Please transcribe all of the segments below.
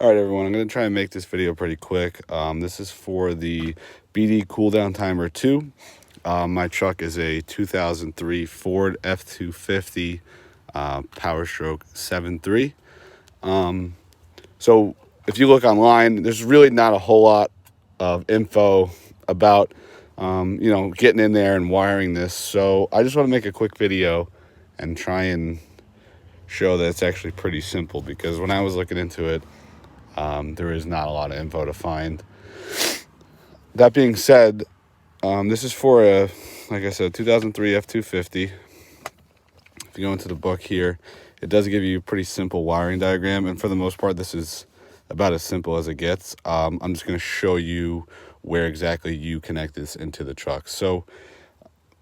All right, everyone, I'm going to try and make this video pretty quick. This is for the BD Cool Down Timer 2. My truck is a 2003 Ford F-250 Power Stroke 7.3. So if you look online, there's really not a whole lot of info about, getting in there and wiring this. So I just want to make a quick video and try and show that it's actually pretty simple, because when I was looking into it, there is not a lot of info to find. That being said, this is for like I said, 2003 F-250. If you go into the book here, it does give you a pretty simple wiring diagram, and for the most part, this is about as simple as it gets. I'm just going to show you where exactly you connect this into the truck. So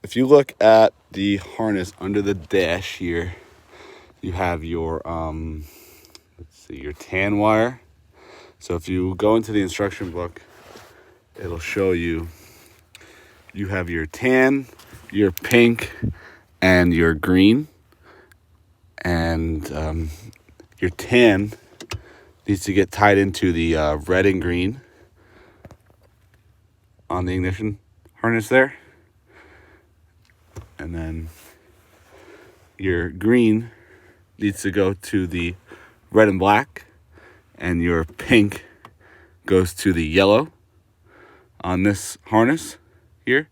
if you look at the harness under the dash here, you have your your tan wire. So if you go into the instruction book, it'll show you have your tan, your pink, and your green. And your tan needs to get tied into the red and green on the ignition harness there. And then your green needs to go to the red and black, and your pink goes to the yellow on this harness here.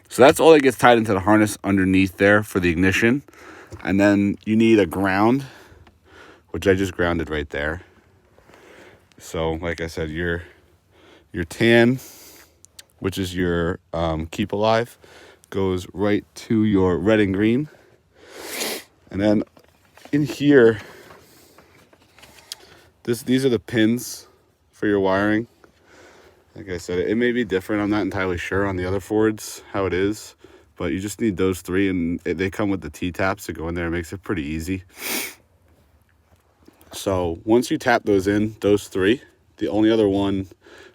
So that's all that gets tied into the harness underneath there for the ignition. And then you need a ground, which I just grounded right there. So like I said, your tan, which is your keep alive, goes right to your red and green. And then in here, these are the pins for your wiring. Like I said, it may be different. I'm not entirely sure on the other Fords how it is, but you just need those three, and they come with the T-taps to go in there. It makes it pretty easy. So once you tap those in, those three, the only other one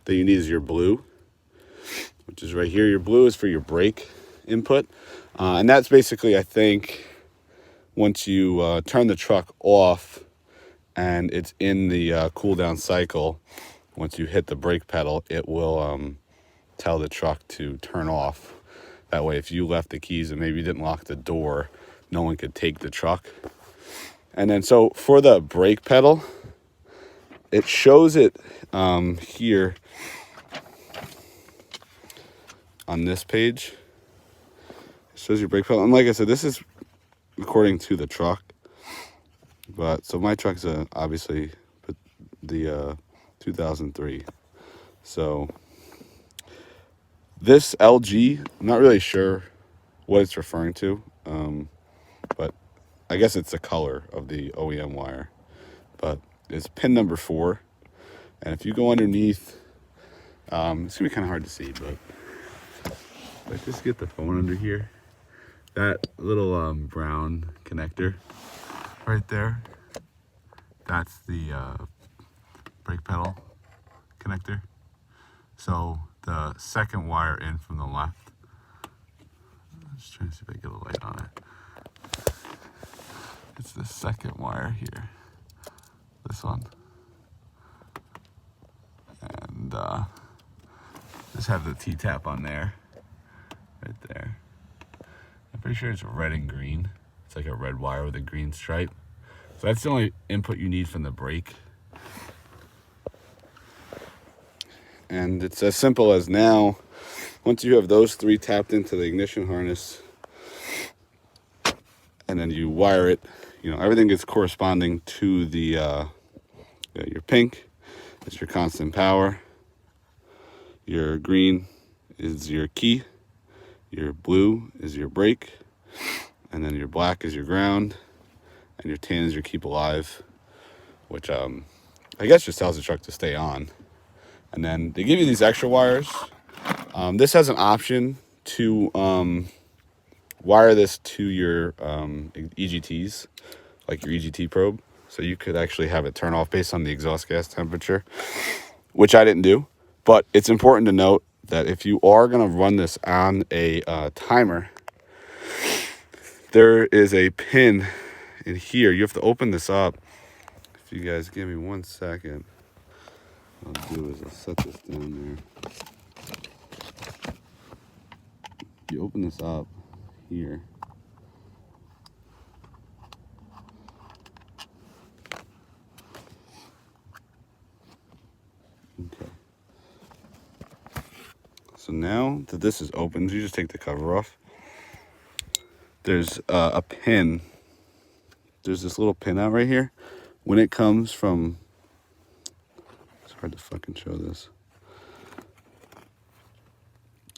that you need is your blue, which is right here. Your blue is for your brake input, and that's basically, I think, once you turn the truck off and it's in the cool down cycle, once you hit the brake pedal, it will tell the truck to turn off. That way, if you left the keys and maybe you didn't lock the door, no one could take the truck. And then so for the brake pedal, it shows it here on this page. It shows your brake pedal. And like I said, this is according to the truck. But so my truck's obviously the 2003. So this LG, I'm not really sure what it's referring to, but I guess it's the color of the OEM wire. But it's pin number 4, and if you go underneath, it's gonna be kind of hard to see, but let's just get the phone under here. That little brown connector right there, that's the brake pedal connector. So the second wire in from the left, I'm just trying to see if I get a light on it. It's the second wire here, this one. And just have the T-tap on there, right there. I'm pretty sure it's red and green. It's like a red wire with a green stripe. So that's the only input you need from the brake. And it's as simple as now, once you have those three tapped into the ignition harness, and then you wire it, everything is corresponding to the your pink is your constant power, your green is your key, your blue is your brake, and then your black is your ground, and your tan is your keep alive, which I guess just tells the truck to stay on. And then they give you these extra wires. This has an option to wire this to your EGTs, like your EGT probe. So you could actually have it turn off based on the exhaust gas temperature, which I didn't do. But it's important to note that if you are going to run this on a timer, there is a pin in here. You have to open this up. If you guys give me 1 second. What I'll do is I'll set this down there. You open this up here. Okay. So now that this is open, you just take the cover off. There's a pin. There's this little pin out right here. When it comes from, it's hard to fucking show this.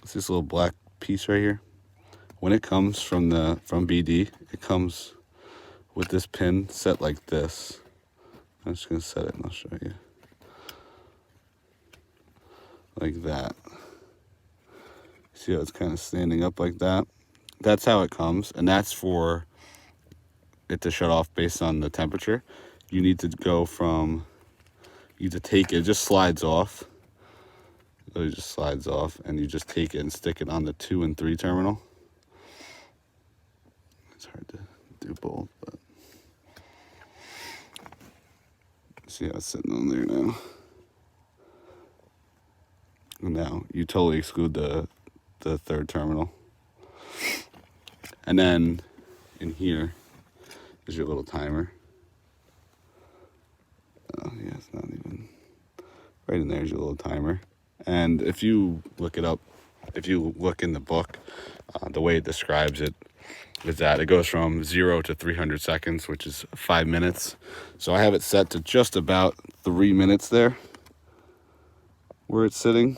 It's this little black piece right here. When it comes from BD, it comes with this pin set like this. I'm just gonna set it and I'll show you. Like that. See how it's kind of standing up like that? That's how it comes, and that's for it to shut off based on the temperature. You need to go from, you need to take it just slides off. It just slides off, and you just take it and stick it on the 2 and 3 terminal. It's hard to do both, but see how it's sitting on there now. And now you totally exclude the 3rd terminal. And then in here is your little timer. Oh yeah, it's not even, right in there is your little timer. And if you look it up, if you look in the book, the way it describes it is that it goes from 0 to 300 seconds, which is 5 minutes. So I have it set to just about 3 minutes there where it's sitting.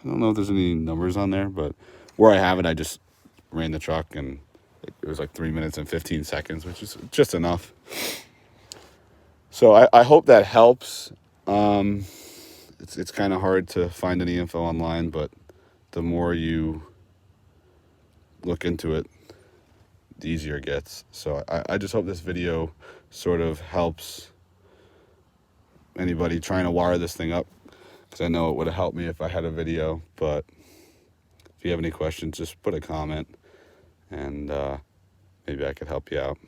I don't know if there's any numbers on there, but where I have it, I just ran the truck and it was like 3 minutes and 15 seconds, which is just enough. So I hope that helps. It's kind of hard to find any info online, but the more you look into it, the easier it gets. So I just hope this video sort of helps anybody trying to wire this thing up, because I know it would have helped me if I had a video. But if you have any questions, just put a comment and maybe I could help you out.